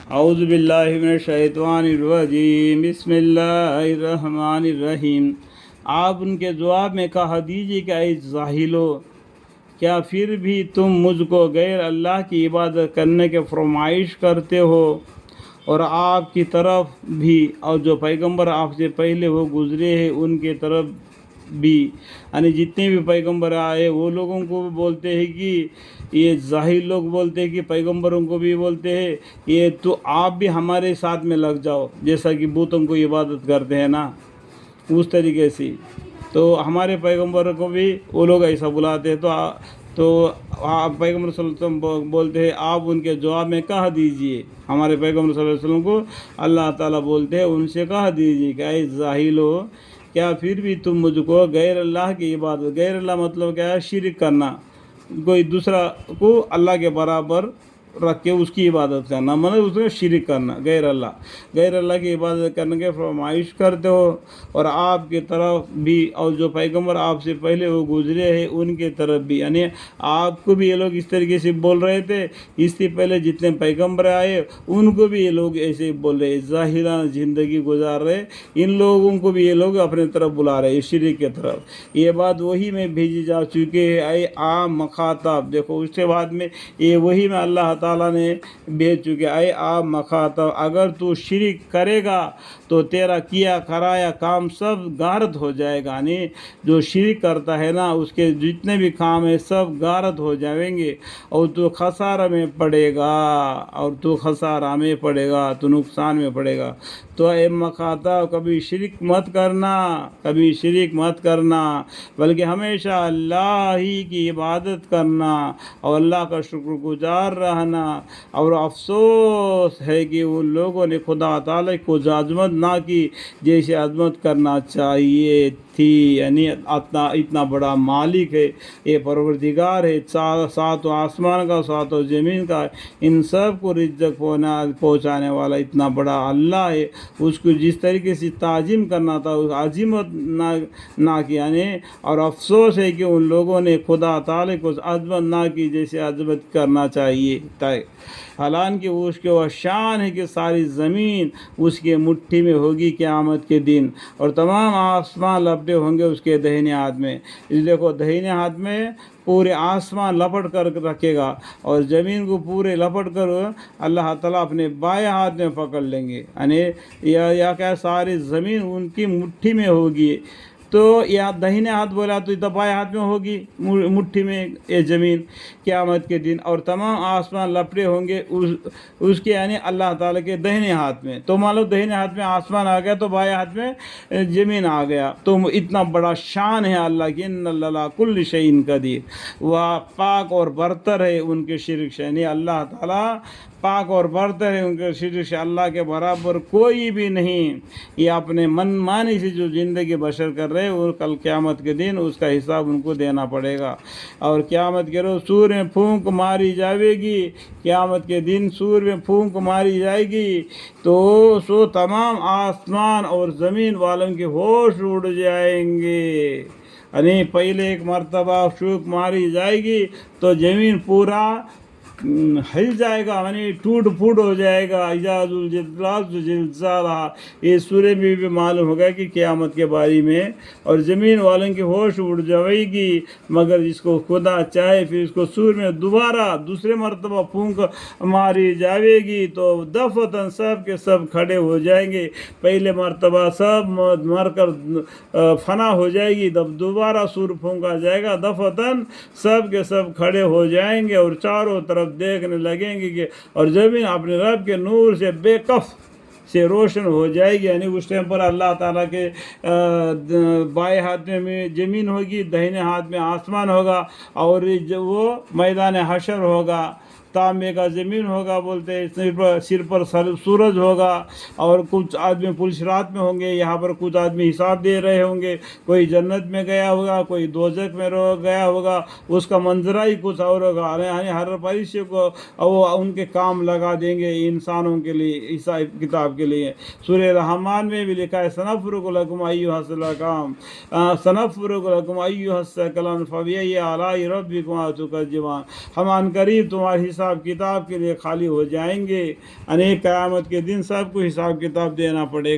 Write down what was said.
اعوذ باللہ من الشیطان الرجیم، بسم اللہ الرحمن الرحیم۔ آپ ان کے جواب میں کہہ دیجیے کہ اے جاہلو، کیا پھر بھی تم مجھ کو غیر اللہ کی عبادت کرنے کے فرمائش کرتے ہو، اور آپ کی طرف بھی اور جو پیغمبر آپ سے پہلے وہ گزرے ہیں ان کے طرف بھی، یعنی جتنے بھی پیغمبر آئے وہ لوگوں کو بھی بولتے ہیں کہ یہ ظاہر لوگ بولتے ہیں کہ پیغمبروں کو بھی بولتے ہیں یہ تو آپ بھی ہمارے ساتھ میں لگ جاؤ، جیسا کہ بتوں کو عبادت کرتے ہیں نا اس طریقے سے، تو ہمارے پیغمبر کو بھی وہ لوگ ایسا بلاتے ہیں۔ تو آپ پیغمبر صلی اللہ علیہ وسلم بولتے ہیں آپ ان کے جواب میں کہہ دیجئے، ہمارے پیغمبر صلی اللہ علیہ وسلم کو اللہ تعالیٰ بولتے ہیں ان سے کہہ دیجئے کہ اے جاہلو، کیا پھر بھی تم مجھ کو غیر اللہ کی عبادت، غیر اللہ مطلب کیا ہے؟ شرک کرنا، کوئی دوسرا کو اللہ کے برابر رکھ کے اس کی عبادت کرنا، مطلب اس میں شرک کرنا، غیر اللہ کی عبادت کرنے کے فرمائش کرتے ہو، اور آپ کی طرف بھی اور جو پیغمبر آپ سے پہلے وہ گزرے ہیں ان کے طرف بھی، یعنی آپ کو بھی یہ لوگ اس طریقے سے بول رہے تھے، اس سے پہلے جتنے پیغمبر آئے ان کو بھی یہ لوگ ایسے بول رہے، ظاہرانہ زندگی گزار رہے، ان لوگوں کو بھی یہ لوگ اپنے طرف بلا رہے شرک کی طرف۔ یہ بات وہی میں بھیجی جا چکے ہے اے عام مخاطب، دیکھو اس کے بعد میں یہ وہی میں اللہ تعالیٰ نے بھیج چکے، اے عام مخاطب اگر تو شرک کرے گا تو تیرا کیا کرایا کام سب غارت ہو جائے گا، یعنی جو شرک کرتا ہے نا اس کے جتنے بھی کام ہیں سب غارت ہو جائیں گے، اور تو خسارہ میں پڑے گا، تو نقصان میں پڑے گا۔ تو اے مخاطب کبھی شرک مت کرنا، بلکہ ہمیشہ اللہ ہی کی عبادت کرنا اور اللہ کا شکر گزار رہنا۔ اور افسوس ہے کہ ان لوگوں نے خدا تعالی کو عظمت نہ کی جیسے عظمت کرنا چاہیے تھی، یعنی اتنا بڑا مالک ہے، یہ پروردگار ہے، ساتوں آسمان کا ساتوں زمین کا، ان سب کو رزق پہنچانے والا اتنا بڑا اللہ ہے، اس کو جس طریقے سے تعظیم کرنا تھا اس عظمت نہ کی، یعنی اور افسوس ہے کہ ان لوگوں نے خدا تعالی کو عظمت نہ کی جیسے عظمت کرنا چاہیے تھا، حالانکہ اس کے وہ شان ہے کہ ساری زمین اس کے مٹھی میں ہوگی قیامت کے دن، اور تمام آسمان لپٹے ہوں گے اس کے دہنے ہاتھ میں۔ اس دیکھو دہنے ہاتھ میں پورے آسمان لپٹ کر رکھے گا، اور زمین کو پورے لپٹ کر اللہ تعالیٰ اپنے بائیں ہاتھ میں پکڑ لیں گے، یعنی یا کیا ساری زمین ان کی مٹھی میں ہوگی۔ تو یا دہنے ہاتھ بولا تو بائیں ہاتھ میں ہوگی مٹھی میں یہ زمین قیامت کے دن، اور تمام آسمان لپٹے ہوں گے اس کے، یعنی اللہ تعالیٰ کے دہنے ہاتھ میں۔ تو مان لو دہنے ہاتھ میں آسمان آ گیا تو بائیں ہاتھ میں زمین آ گیا، تو اتنا بڑا شان ہے اللہ کی، ان اللہ علی کل شیء قدیر، وہ پاک اور برتر ہے ان کے شرک سے، یعنی اللہ تعالیٰ پاک اور برتر ہے ان کے شرک سے، اللہ کے برابر کوئی بھی نہیں۔ یہ اپنے من مانی سے جو زندگی بسر کر رہے اور کل قیامت کے دن اس کا حساب ان کو دینا پڑے گا، اور قیامت کے روز سور میں پھونک ماری جائے گی، قیامت کے دن سور میں پھونک ماری جائے گی تو تمام آسمان اور زمین والوں کے ہوش اڑ جائیں گے، یعنی پہلے ایک مرتبہ پھونک ماری جائے گی تو زمین پورا ہل جائے گا، یعنی ٹوٹ پھوٹ ہو جائے گا، اجاز زلزالہ، یہ سورہ میں بھی معلوم ہوگا کہ قیامت کے بارے میں، اور زمین والوں کی ہوش اڑ جائے گی، مگر جس کو خدا چاہے پھر اس کو سور میں دوسرے مرتبہ پھونک ماری جائے گی تو دفتن سب کے سب کھڑے ہو جائیں گے، پہلے مرتبہ سب مر کر فنا ہو جائے گی، دوبارہ سور پھونکا جائے گا، دفتن سب کے سب کھڑے ہو جائیں گے اور چاروں طرف دیکھنے لگیں گے کہ اور زمین اپنے رب کے نور سے بے کف سے روشن ہو جائے گی، یعنی اس ٹائم پر اللہ تعالیٰ کے بائیں ہاتھ میں زمین ہوگی، دہنے ہاتھ میں آسمان ہوگا، اور وہ میدان حشر ہوگا، تانبے کا زمین ہوگا، بولتے ہیں سر پر سورج ہوگا، اور کچھ آدمی پولیس رات میں ہوں گے، یہاں پر کچھ آدمی حساب دے رہے ہوں گے، کوئی جنت میں گیا ہوگا، کوئی دوزخ میں گیا ہوگا، اس کا منظرہ ہی کچھ اور ہوگا، یعنی ہر فرشتے کو وہ ان کے کام لگا دیں گے انسانوں کے لیے، حساب کتاب کے لیے۔ سورہ رحمان میں بھی لکھا ہے سنفرغ لکم ایھا الثقلان فبأی آلاء ربکما تکذبان، ہم عنقریب تمہارے حساب حساب کتاب کے لیے خالی ہو جائیں گے. انیک قیامت کے دن سب کو حساب کتاب دینا پڑے گا.